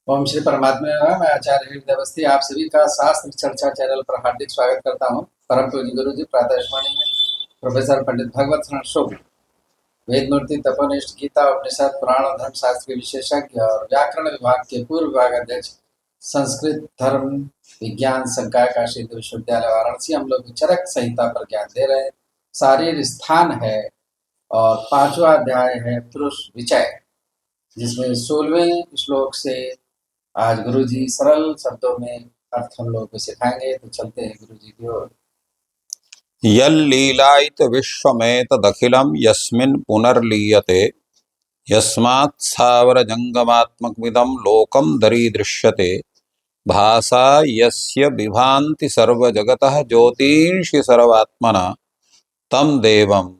ओम श्री परमात्मा नमः। मैं आचार्य हृदय अवस्थी आप सभी का शास्त्र चर्चा चैनल पर हार्दिक स्वागत करता हूँ। परम पूज्य गुरु जी प्रातःस्मरणीय प्रोफेसर पंडित भगवत शरण शुभ वेद मूर्ति तपोनिष्ठ गीता उपनिषद पुराण और धर्म शास्त्र के विशेषज्ञ और व्याकरण विभाग के पूर्व विभाग अध्यक्ष संस्कृत धर्म विज्ञान संकाय काशी विश्वविद्यालय वाराणसी हम लोग चरक संहिता पर ज्ञान दे रहे हैं। शारीर स्थान है और पांचवा अध्याय है पुरुष विचय, जिसमें 16वें श्लोक से आज गुरुजी सरल शब्दों में अर्थ हम लोग को सिखाएंगे। तो चलते हैं गुरुजी की ओर। यल्लीलायित विश्वमेतदखिलं यस्मिन् पुनर्लीयते यस्मात् स्थावरजङ्गमात्मकमिदं लोकं दरीदृश्यते भासा यस्य बिभान्ति सर्वजगतः ज्योतिंषि सर्वात्मना तं देवं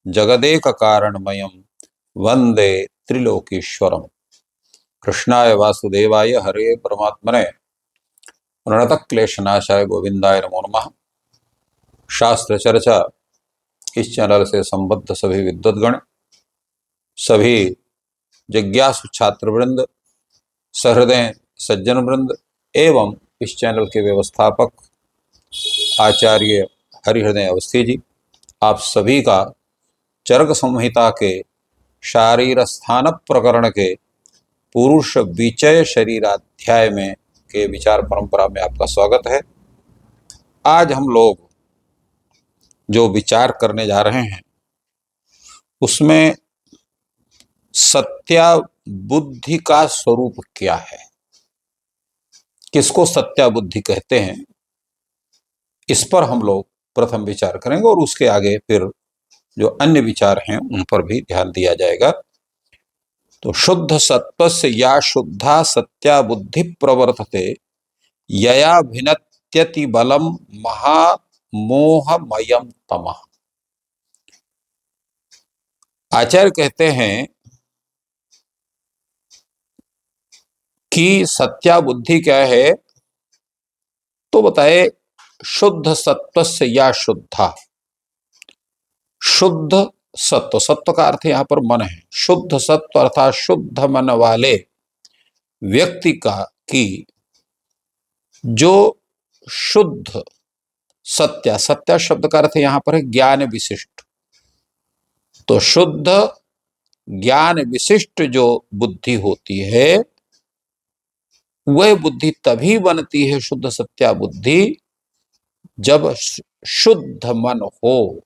जगदेककारणमयं वन्दे त्रिलोकीश्वरम्। कृष्णाय वासुदेवाय हरे परमात्मने प्रणतक्लेशनाशाय गोविंदाय नमो नमः। शास्त्र चर्चा इस चैनल से संबद्ध सभी विद्वद्गण, सभी जिज्ञासु छात्र वृंद, सहृदय सज्जन वृंद एवं इस चैनल के व्यवस्थापक आचार्य हरिहृदय अवस्थी जी, आप सभी का चरक संहिता के शारीर स्थान प्रकरण के पुरुष विचय शरीराध्याय में के विचार परंपरा में आपका स्वागत है। आज हम लोग जो विचार करने जा रहे हैं उसमें सत्या बुद्धि का स्वरूप क्या है, किसको सत्या बुद्धि कहते हैं, इस पर हम लोग प्रथम विचार करेंगे और उसके आगे फिर जो अन्य विचार हैं उन पर भी ध्यान दिया जाएगा। तो शुद्ध सत्वस्य या शुद्धा सत्या बुद्धि प्रवर्तते यया भिनत्यति बलम महामोहमयम तमः। आचार्य कहते हैं कि सत्या बुद्धि क्या है, तो बताए शुद्ध सत्वस्य या शुद्धा। शुद्ध सत्व, सत्व का अर्थ यहां पर मन है। शुद्ध सत्व अर्थात शुद्ध मन वाले व्यक्ति का की जो शुद्ध सत्या, सत्या शब्द का अर्थ यहां पर है ज्ञान विशिष्ट। तो शुद्ध ज्ञान विशिष्ट जो बुद्धि होती है वह बुद्धि तभी बनती है, शुद्ध सत्या बुद्धि, जब शुद्ध मन हो।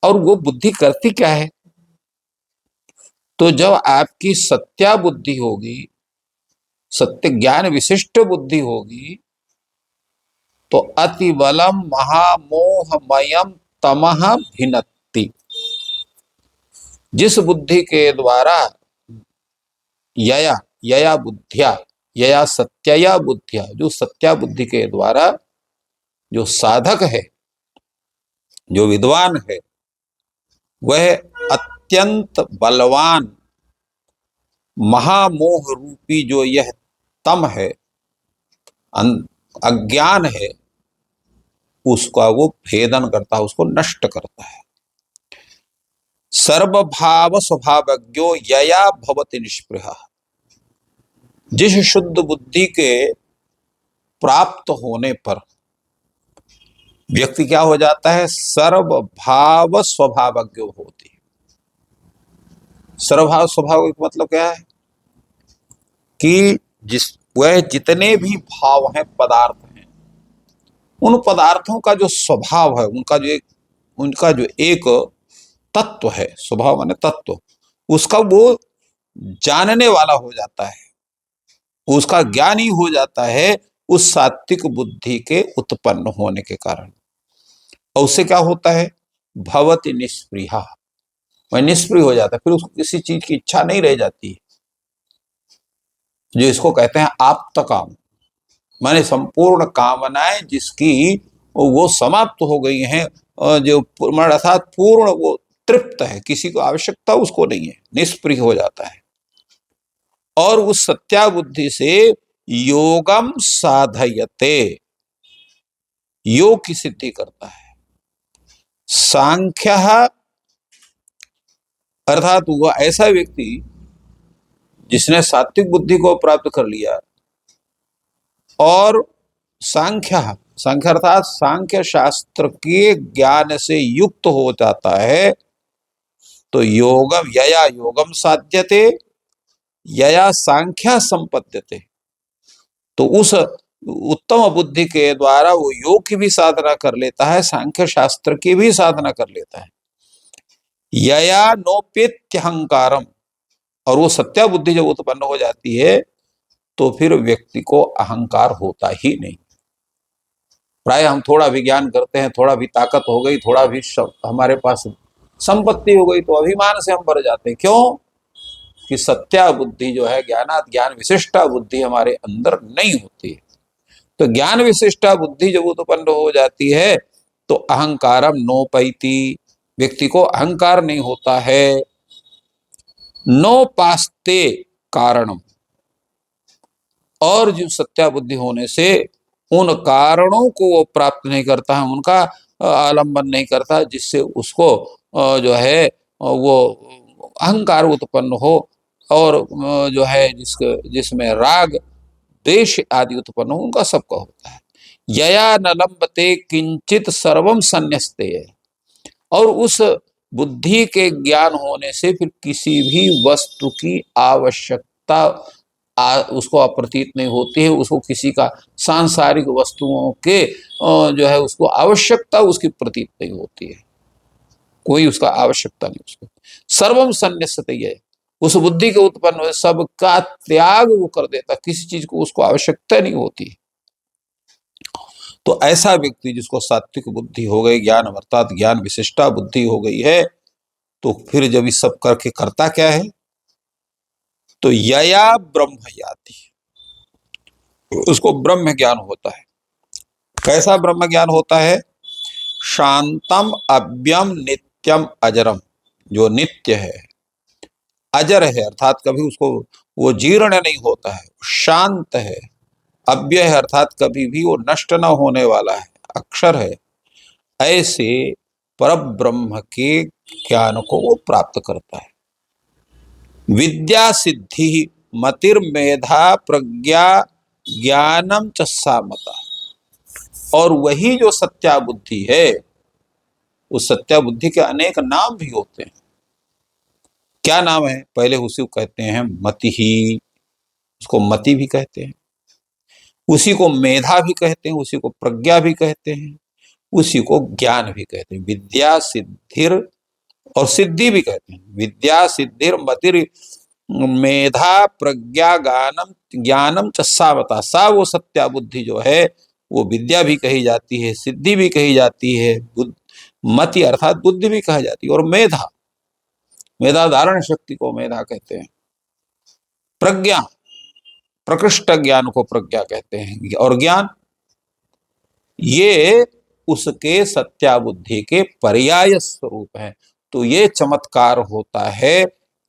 और वो बुद्धि करती क्या है, तो जब आपकी सत्या बुद्धि होगी, सत्य ज्ञान विशिष्ट बुद्धि होगी, तो अति बलम महामोहमयम तमः भिनत्ति। जिस बुद्धि के द्वारा यया यया बुद्धिया यया सत्यया बुद्धिया, जो सत्या बुद्धि के द्वारा जो साधक है, जो विद्वान है, वह अत्यंत बलवान महामोह रूपी जो यह तम है, अज्ञान है, उसका वो भेदन करता है, उसको नष्ट करता है। सर्वभाव स्वभावज्ञो यया भवति निष्पृह। जिस शुद्ध बुद्धि के प्राप्त होने पर व्यक्ति क्या हो जाता है, सर्वभाव स्वभावज्ञ होती है। सर्वभाव स्वभाव का मतलब क्या है कि वह जितने भी भाव हैं, पदार्थ हैं, उन पदार्थों का जो स्वभाव है, उनका जो एक तत्व है, स्वभाव माने तत्व, उसका वो जानने वाला हो जाता है, उसका ज्ञानी हो जाता है उस सात्विक बुद्धि के उत्पन्न होने के कारण। और उससे क्या होता है, भवति निष्पृहा, वह निष्पृह हो जाता है, फिर उसको किसी चीज की इच्छा नहीं रह जाती है। जो इसको कहते हैं आप्त काम, माने संपूर्ण कामनाएं जिसकी वो समाप्त हो गई हैं, जो अर्थात पूर्ण वो तृप्त है, किसी को आवश्यकता उसको नहीं है, निष्पृह हो जाता है। और उस सत्या बुद्धि से योगम साधयते, योग की सिद्धि करता है। सांख्य अर्थात वह ऐसा व्यक्ति जिसने सात्विक बुद्धि को प्राप्त कर लिया और सांख्य सांख्य अर्थात सांख्य शास्त्र के ज्ञान से युक्त हो जाता है, तो योगम यया योगम साध्यते यया सांख्या संपद्यते, तो उस उत्तम बुद्धि के द्वारा वो योग की भी साधना कर लेता है, सांख्य शास्त्र की भी साधना कर लेता है। यया नोपेत्यहंकारम, और वो सत्या बुद्धि जब उत्पन्न हो जाती है तो फिर व्यक्ति को अहंकार होता ही नहीं। प्राय हम थोड़ा भी ज्ञान करते हैं, थोड़ा भी ताकत हो गई, थोड़ा भी हमारे पास संपत्ति हो गई, तो अभिमान से हम भर जाते हैं। क्यों? कि सत्या बुद्धि जो है, ज्ञानात ज्ञान विशिष्टा बुद्धि हमारे अंदर नहीं होती है। तो ज्ञान विशिष्टा बुद्धि जब उत्पन्न हो जाती है तो अहंकारम नोपैति, व्यक्ति को अहंकार नहीं होता है। नोपास्ते कारणम, और जो सत्या बुद्धि होने से उन कारणों को वो प्राप्त नहीं करता है, उनका आलंबन नहीं करता, जिससे उसको जो है वो अहंकार उत्पन्न हो, और जो है जिसमें राग द्वेष आदि उत्पन्न हो, उनका सबका होता है। यया न लंबते किंचित सर्वम संन्यस्ते, और उस बुद्धि के ज्ञान होने से फिर किसी भी वस्तु की आवश्यकता उसको अप्रतीत नहीं होती है, उसको किसी का सांसारिक वस्तुओं के जो है उसको आवश्यकता उसकी प्रतीत नहीं होती है, कोई उसका आवश्यकता नहीं उसको। सर्वम संन्यस्ते है, उस बुद्धि के उत्पन्न हुए सबका त्याग वो कर देता, किसी चीज को उसको आवश्यकता नहीं होती। तो ऐसा व्यक्ति जिसको सात्विक बुद्धि हो गई, ज्ञान अर्थात ज्ञान विशिष्टा बुद्धि हो गई है, तो फिर जब इस सब करके करता क्या है, तो यया ब्रह्म याति, उसको ब्रह्म ज्ञान होता है। कैसा ब्रह्म ज्ञान होता है? शांतम अव्यम नित्यम अजरम, जो नित्य है, अजर है, अर्थात कभी उसको वो जीर्ण नहीं होता है, शांत है, अव्यय है अर्थात कभी भी वो नष्ट न होने वाला है, अक्षर है, ऐसे परब्रह्म के ज्ञान को वो प्राप्त करता है। विद्या सिद्धि मतिर्मेधा प्रज्ञा ज्ञानम च सामता, और वही जो सत्या बुद्धि है, उस सत्या बुद्धि के अनेक नाम भी होते हैं। क्या नाम है? पहले उसी को कहते हैं मति ही, उसको मति भी कहते हैं, उसी को मेधा भी कहते हैं, उसी को प्रज्ञा भी कहते हैं, उसी को ज्ञान भी कहते हैं। विद्या सिद्धिर, और सिद्धि भी कहते हैं, विद्या सिद्धिर मतिर मेधा प्रज्ञा ज्ञानम च सावता, सा वो सत्या बुद्धि जो है वो विद्या भी कही जाती है, सिद्धि भी कही जाती है, मति अर्थात बुद्धि भी कहा जाती है, और मेधा, मेधा धारण शक्ति को मेधा कहते हैं, प्रज्ञा प्रकृष्ट ज्ञान को प्रज्ञा कहते हैं, और ज्ञान ये उसके सत्या बुद्धि के पर्याय स्वरूप है। तो ये चमत्कार होता है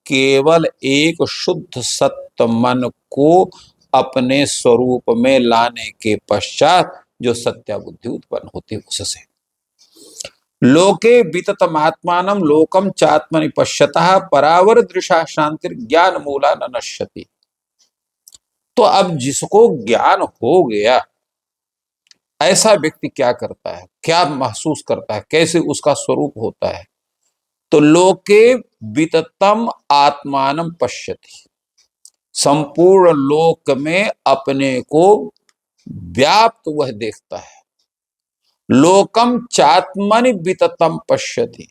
केवल एक शुद्ध सत्य मन को अपने स्वरूप में लाने के पश्चात जो सत्या बुद्धि उत्पन्न होती है उससे। लोके विततमात्मानं लोकम चात्मनि पश्यतः परावर दृशा शांतिर ज्ञान मूला न नश्यति। तो अब जिसको ज्ञान हो गया, ऐसा व्यक्ति क्या करता है, क्या महसूस करता है, कैसे उसका स्वरूप होता है? तो लोके विततम आत्मानं पश्यति, संपूर्ण लोक में अपने को व्याप्त वह देखता है। लोकम चात्मनि विततम पश्यति,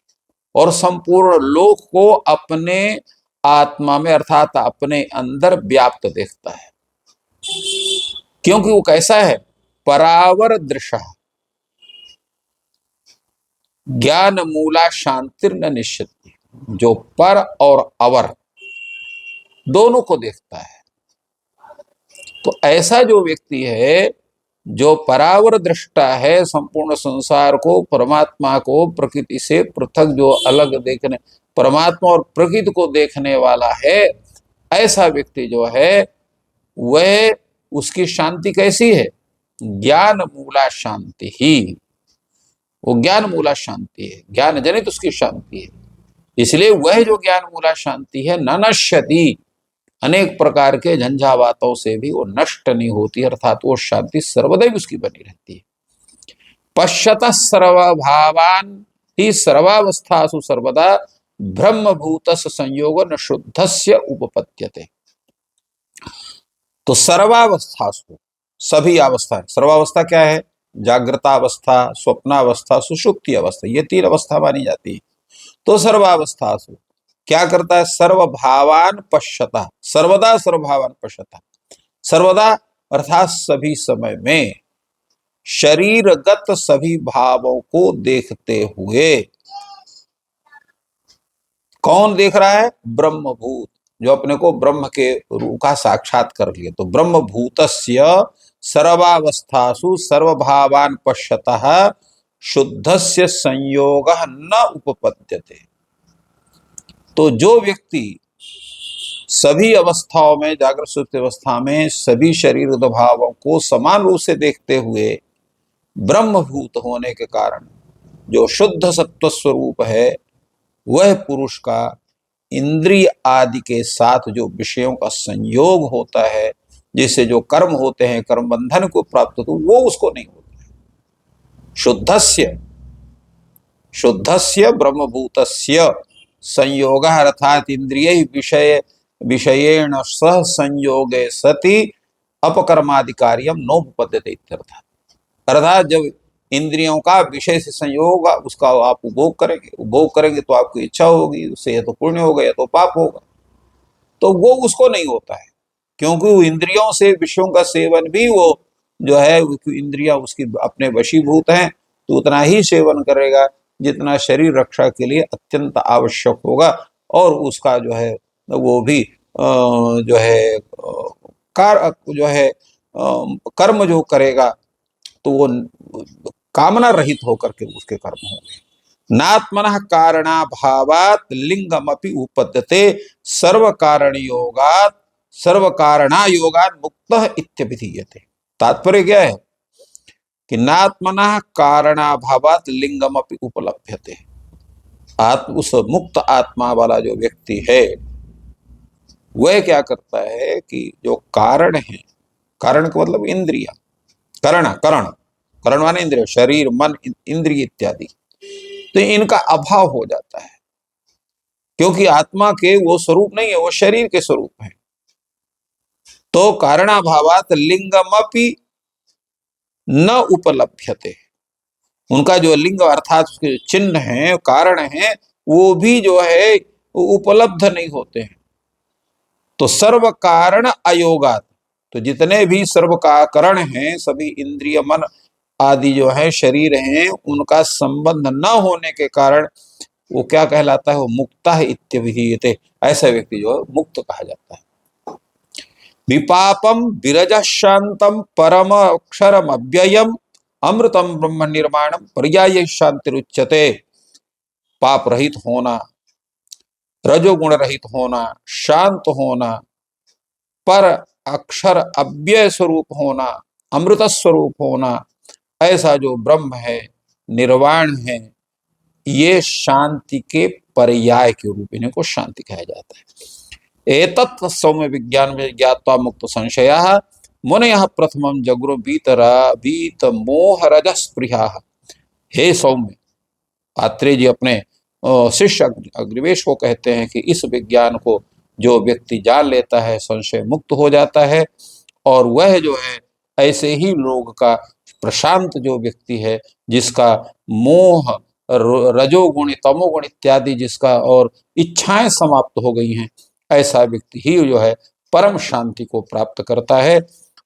और संपूर्ण लोक को अपने आत्मा में अर्थात अपने अंदर व्याप्त देखता है। क्योंकि वो कैसा है? परावर दृशा, ज्ञान मूला शांतिर न निश्चित, जो पर और अवर दोनों को देखता है। तो ऐसा जो व्यक्ति है जो परावर दृष्टा है, संपूर्ण संसार को, परमात्मा को प्रकृति से पृथक जो अलग देखने, परमात्मा और प्रकृति को देखने वाला है, ऐसा व्यक्ति जो है वह, उसकी शांति कैसी है? ज्ञान मूला शांति ही, वो ज्ञान मूला शांति है, ज्ञान जनित उसकी शांति है। इसलिए वह जो ज्ञान मूला शांति है न नश्यति, अनेक प्रकार के झंझावातों से भी वो नष्ट नहीं होती, अर्थात वो शांति सर्वदैव उसकी बनी रहती है। पश्यतः सर्वभावान ही सर्वावस्थासु सर्वदा ब्रह्मभूतस्य संयोग न शुद्धस्य उपपद्यते। तो सर्वावस्थासु, सभी अवस्था, सर्वावस्था क्या है? जागृतावस्था, स्वप्नावस्था, सुषुप्ति अवस्था, ये तीन अवस्था मानी जाती है। तो सर्वावस्थासु क्या करता है? सर्वभावान पश्यता, सर्वदा सर्वभावान पश्यता, सर्वदा अर्थात सभी समय में शरीरगत सभी भावों को देखते हुए। कौन देख रहा है? ब्रह्मभूत, जो अपने को ब्रह्म के रूप का साक्षात कर लिए। तो ब्रह्मभूतस्य सर्वावस्थासु सर्वभावान पश्यतः शुद्धस्य संयोगः न उपपद्यते। तो जो व्यक्ति सभी अवस्थाओं में, जागृत सुप्त अवस्था में सभी शरीर भावों को समान रूप से देखते हुए ब्रह्मभूत होने के कारण जो शुद्ध सत्व स्वरूप है, वह पुरुष का इंद्रिय आदि के साथ जो विषयों का संयोग होता है, जिससे जो कर्म होते हैं, कर्म बंधन को प्राप्त होता है, वो उसको नहीं होता है। शुद्धस्य ब्रह्मभूतस्य संयोग अर्थात इंद्रिय विषयेण सह संयोगे सति अपकर्माधिकार्यम नोपपद्यते इत्यर्थः। अर्थात जब इंद्रियों का विषय से संयोग, उसका आप उपभोग करेंगे तो आपकी इच्छा होगी, उससे या तो पुण्य होगा या तो पाप होगा, तो वो उसको नहीं होता है, क्योंकि वो इंद्रियों से विषयों का सेवन भी वो जो है, इंद्रियां उसकी अपने वशीभूत हैं, तो उतना ही सेवन करेगा जितना शरीर रक्षा के लिए अत्यंत आवश्यक होगा। और उसका जो है वो भी जो है कर्म जो करेगा तो वो कामना रहित होकर के उसके कर्म होंगे। नात्मनः कारणाभावात् लिंगमपि उपपद्यते सर्व कारणायोगात् मुक्तः इत्यभिधीयते। तात्पर्य क्या है कि नात्मनः कारणाभावात् लिंगमपि उपलभ्यते। उस मुक्त आत्मा वाला जो व्यक्ति है, वह क्या करता है कि जो कारण है, कारण का मतलब इंद्रिया, करण माने इंद्रिय, शरीर, मन, इंद्रिय इत्यादि, तो इनका अभाव हो जाता है, क्योंकि आत्मा के वो स्वरूप नहीं है, वो शरीर के स्वरूप है। तो कारणाभावात लिंगमपि न उपलभ्यते, उनका जो लिंग अर्थात उसके चिन्ह है, कारण है, वो भी जो है उपलब्ध नहीं होते हैं। तो सर्व कारण अयोगात, तो जितने भी सर्व का कारण हैं, सभी इंद्रिय मन आदि जो है शरीर हैं, उनका संबंध न होने के कारण वो क्या कहलाता है? वो मुक्ता है इत्यभिधीयते। ऐसा व्यक्ति जो है मुक्त कहा जाता है। विपापम विरज शांतम परम अक्षरम अव्ययम अमृतम ब्रह्म निर्माणम पर्याय शांतिरुच्यते। पाप रहित होना, रजोगुण रहित होना, शांत होना, पर अक्षर अव्यय स्वरूप होना, अमृत स्वरूप होना, ऐसा जो ब्रह्म है, निर्वाण है, ये शांति के पर्याय के रूप इनको शांति कहा जाता है। एतत् सौम्य विज्ञान में ज्ञात्वा मुक्त संशयः मुनयः प्रथमं जगुरु बीत मोह रज स्पृहा। हे सौम्य, आत्रेय जी अपने शिष्य अग्निवेश को कहते हैं कि इस विज्ञान को जो व्यक्ति जान लेता है, संशय मुक्त हो जाता है, और वह जो है ऐसे ही लोग का प्रशांत जो व्यक्ति है, जिसका मोह, रजोगुण, तमोगुण इत्यादि जिसका और इच्छाएं समाप्त हो गई हैं, ऐसा व्यक्ति ही जो है परम शांति को प्राप्त करता है।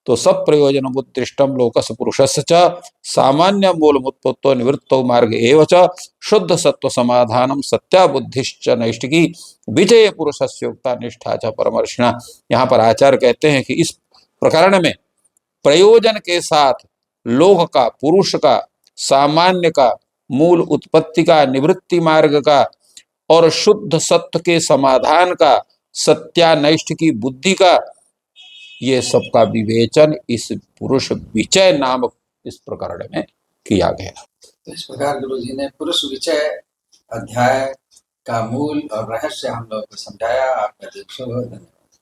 तो सब प्रयोजन उत्तिष्ठम लोकस पुरुषस्य च सामान्य मूलमुत्पत्तो निवृत्तो मार्ग एव च शुद्ध सत्व समाधानम सत्या बुद्धिश्च नैष्टिकी विजय पुरुषस्य युक्ता निष्ठा च परमर्षिणा। यहाँ पर आचार्य कहते हैं कि इस प्रकरण में प्रयोजन के साथ लोक का, पुरुष का, सामान्य का, मूल उत्पत्ति का, निवृत्ति मार्ग का और शुद्ध सत्व के समाधान का, सत्यानिष्ठ की बुद्धि का, ये सबका विवेचन इस पुरुष विचय नामक इस प्रकरण में किया गया। तो इस प्रकार गुरु जी ने पुरुष विचय अध्याय का मूल और रहस्य हम लोग को समझाया। आपका दिन शुभ हो। धन्यवाद।